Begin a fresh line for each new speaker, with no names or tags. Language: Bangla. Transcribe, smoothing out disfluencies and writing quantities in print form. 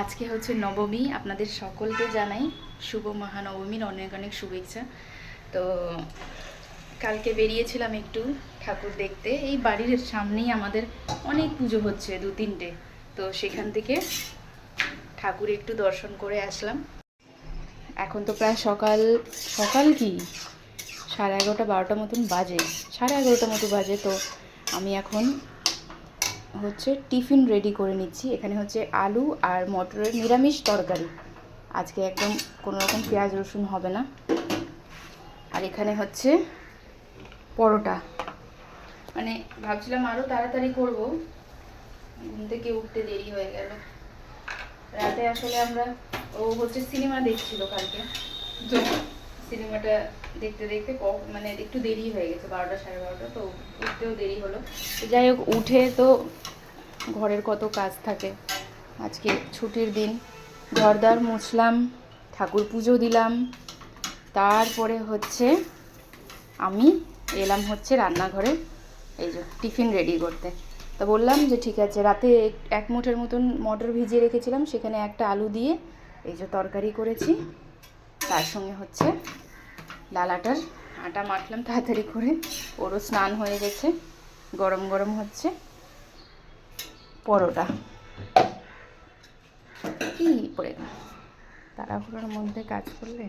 আজকে হচ্ছে নবমী, আপনাদের সকলকে জানাই শুভ মহানবমীর অনেক অনেক শুভেচ্ছা। তো কালকে বেরিয়েছিলাম একটু ঠাকুর দেখতে। এই বাড়ির সামনেই আমাদের অনেক পুজো হচ্ছে, 2-3টে। তো সেখান থেকে ঠাকুর একটু দর্শন করে আসলাম। এখন তো প্রায় সকাল সকাল কি 11:30-12টা মতন বাজে, 11:30 মতো বাজে। তো আমি এখন হচ্ছে টিফিন রেডি করে নিচ্ছি। এখানে হচ্ছে আলু আর মটরের নিরামিষ তরকারি, আজকে একদম কোনো রকম পেঁয়াজ রসুন হবে না। আর এখানে হচ্ছে পরোটা। মানে ভাবছিলাম আরও তাড়াতাড়ি করব, ঘুম থেকে উঠতে দেরি হয়ে গেল। রাতে আসলে ও হচ্ছে সিনেমা দেখছিল কালকে, তো সিনেমাটা দেখতে দেখতে মানে একটু দেরি হয়ে গেছে, 12টা-12:30। তো উঠতেও দেরি হলো। যাই হোক, উঠে তো ঘরের কত কাজ থাকে। আজকে ছুটির দিন, ঘরদার মুছলাম, ঠাকুর পুজো দিলাম, তারপরে হচ্ছে আমি এলাম হচ্ছে রান্নাঘরে এই যে টিফিন রেডি করতে। তো বললাম যে ঠিক আছে, রাতে 1 মুঠের মতন মটর ভিজিয়ে রেখেছিলাম, সেখানে একটা আলু দিয়ে এই যে তরকারি করেছি। তার সঙ্গে হচ্ছে লাল আটা মাখলাম তাড়াতাড়ি করে, ওরও স্নান হয়ে গেছে। গরম গরম হচ্ছে পরোটা। কি পড়ে তাড়াহুড়োর মধ্যে কাজ করলে